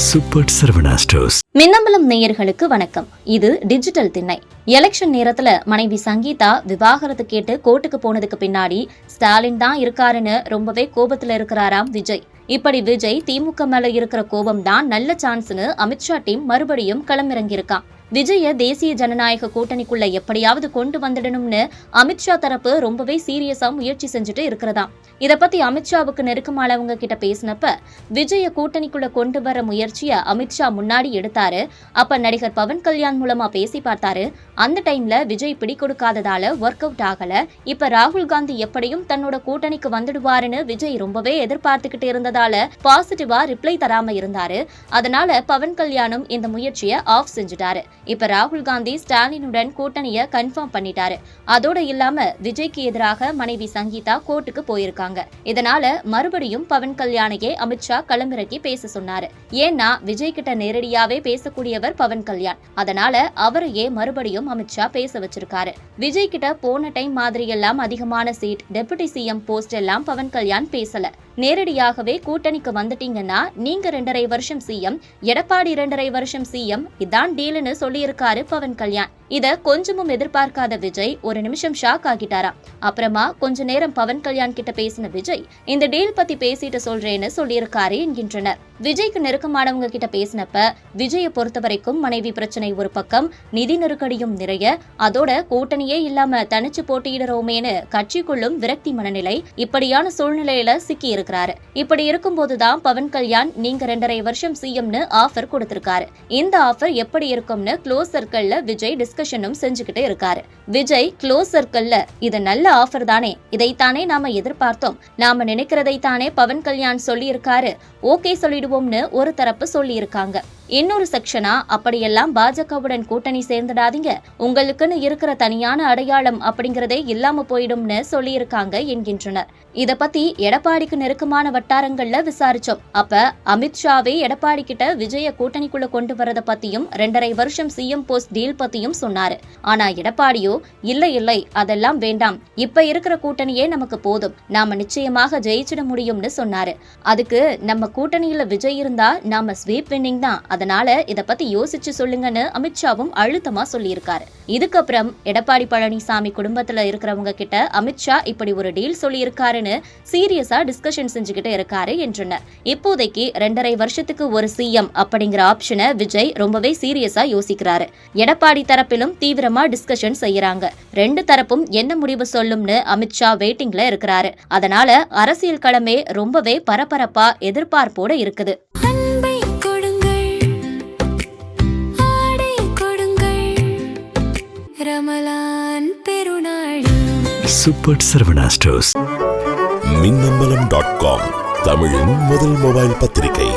Super Saravana stores. Minnambalam நேயர்களுக்கு வணக்கம். இது டிஜிட்டல் திண்ணை. எலெக்ஷன் நேரத்துல மனைவி சங்கீதா விவாகரத்து கேட்டு கோர்ட்டுக்கு போனதுக்கு பின்னாடி ஸ்டாலின் தான் இருக்காருன்னு ரொம்பவே கோபத்துல இருக்கிறாராம் விஜய். இப்படி விஜய் திமுக மேல இருக்கிற கோபம் தான் நல்ல சான்ஸ்னு அமித்ஷா டீம் மறுபடியும் களமிறங்கியிருக்கான். விஜய தேசிய ஜனநாயக கூட்டணிக்குள்ள எப்படியாவது கொண்டு வந்துடணும்னு அமித்ஷா தரப்பு ரொம்பவே சீரியஸா முயற்சி செஞ்சுட்டு இருக்கிறதாம். இத பத்தி அமித்ஷாவுக்கு நெருக்கமானவங்க கிட்ட பேசினப்ப விஜய கூட்டணிக்குள்ள கொண்டு வர முயற்சிய அமித்ஷா முன்னாடி எடுத்தாரு. அப்ப நடிகர் பவன் கல்யாண் மூலமா பேசி பார்த்தாரு. அந்த டைம்ல விஜய் பிடி கொடுக்காததால ஒர்க் அவுட் ஆகல. இப்ப ராகுல் காந்தி எப்படியும் தன்னோட கூட்டணிக்கு வந்துடுவாருன்னு விஜய் ரொம்பவே எதிர்பார்த்துக்கிட்டு இருந்ததால பாசிட்டிவா ரிப்ளை தராம இருந்தாரு. அதனால பவன் கல்யாணும் இந்த முயற்சியை ஆஃப் செஞ்சுட்டாரு. இப்ப ராகுல் காந்தி ஸ்டாலினுடன் கூட்டணிய கன்ஃபார்ம் பண்ணிட்டாரு. அதோட இல்லாம விஜய்க்கு எதிராக மனைவி சங்கீதா கோர்ட்டுக்கு போயிருக்காங்க. இதனால மறுபடியும் பவன் கல்யாணையே அமித்ஷா களமிறக்கி பேச சொன்னாரு. ஏன்னா விஜய் கிட்ட நேரடியாவே பேசக்கூடியவர் பவன் கல்யாண். அதனால அவரையே மறுபடியும் அமித்ஷா பேச வச்சிருக்காரு. விஜய் கிட்ட போன டைம் மாதிரி எல்லாம் அதிகமான சீட், டெபுட்டி சிஎம் போஸ்ட் எல்லாம் பவன் கல்யாண் பேசல. நேரடியாகவே கூட்டணிக்கு வந்துட்டீங்கன்னா நீங்க 2.5 வருஷம் சிஎம், எடப்பாடி 2.5 வருஷம் சிஎம், இதான் டீல்னு சொல்லியிருக்காரு பவன் கல்யாண். இத கொஞ்சமும் எதிர்பார்க்காத விஜய் ஒரு நிமிஷம் ஷாக் ஆகிட்டாராம். அப்புறமா கொஞ்ச நேரம் பவன் கல்யாண் கிட்ட பேசின விஜய் இந்த டீல் பத்தி பேசிட்டு சொல்றேன்னு சொல்லியிருக்காரு என்கின்றனர். விஜய்க்கு நெருக்கமானவங்க கிட்ட பேசினப்ப விஜயை பொறுத்த வரைக்கும் மனைவி பிரச்சனை ஒரு பக்கம், நிதி நெருக்கடியும் நிறைய, அதோட கூட்டணியே இல்லாம தனிச்சு போட்டியிடுறோமேனு கட்சிக்குள்ளும் விரக்தி மனநிலை, இப்படியான சூழ்நிலையில சிக்கி இருக்கிறாரு. இப்படி இருக்கும்போதுதான் பவன் கல்யாண் நீங்க 2.5 வருஷம் சிஎம்னு ஆஃபர் கொடுத்திருக்காரு. இந்த ஆஃபர் எப்படி இருக்கும்னு க்ளோஸ் சர்க்கிள்ல விஜய் டிஸ்கஷனும் செஞ்சுக்கிட்டு இருக்காரு. விஜய் க்ளோஸ் சர்க்கிள்ல இது நல்ல ஆஃபர் தானே, இதைத்தானே நாம எதிர்பார்த்தோம், நாம நினைக்கிறதைத்தானே பவன் கல்யாண் சொல்லி இருக்காரு, ஓகே சொல்லிடுவோம்னு ஒரு தரப்பு சொல்லி இருக்காங்க. இன்னொரு செக்ஷனா அப்படியெல்லாம் பாஜகவுடன் கூட்டணி சேர்ந்துடாதீங்க, உங்களுக்குன்னு இருக்கிற தனியான அடையாளம் அப்படிங்கறதே இல்லாம போயிடும்னு சொல்லி இருக்காங்க என்கின்றனர். இத பத்தி எடப்பாடிக்கு நெருக்கமான வட்டாரங்கள்ல விசாரிச்சோம். அப்ப அமித்ஷாவே எடப்பாடி கிட்ட விஜய கூட்டணிக்குள்ள கொண்டு வரத பத்தியும் 2.5 வருஷம் சிஎம் போஸ்ட் டீல் பத்தியும் சொன்னாரு. ஆனா எடப்பாடியோ இல்லை அதெல்லாம் வேண்டாம், இப்ப இருக்கிற கூட்டணியே நமக்கு போதும், நாம நிச்சயமாக ஜெயிச்சிட முடியும்னு சொன்னாரு. அதுக்கு நம்ம கூட்டணியில விஜய் இருந்தா நாம ஸ்வீப் வின்னிங் தான், அதனால இத பத்தி யோசிச்சு சொல்லுங்கன்னு அமித்ஷாவும் அழுத்தமா சொல்லியிருக்காரு. இதுக்கப்புறம் எடப்பாடி பழனிசாமி குடும்பத்துல இருக்கிறவங்க கிட்ட அமித்ஷா இப்படி ஒரு டீல் சொல்லியிருக்காருன்னு சீரியஸா டிஸ்கஷன் செஞ்சுக்கிட்டு இருக்காரு என்றனர். இப்போதைக்கு 2.5 வருஷத்துக்கு ஒரு சிஎம் அப்படிங்கிற ஆப்ஷனை விஜய் ரொம்பவே சீரியஸா யோசிக்கிறாரு. எடப்பாடி தரப்பிலும் தீவிரமா டிஸ்கஷன் செய்யறாங்க. 2 தரப்பும் என்ன முடிவு சொல்லும்னு அமித்ஷா வெயிட்டிங்ல இருக்கிறாரு. அதனால அரசியல் களமே ரொம்பவே பரபரப்பா எதிர்பார்ப்போட இருக்குது. Super Saravana stores. மின்னம்பலம்.com தமிழின் முதல் மொபைல் பத்திரிகை.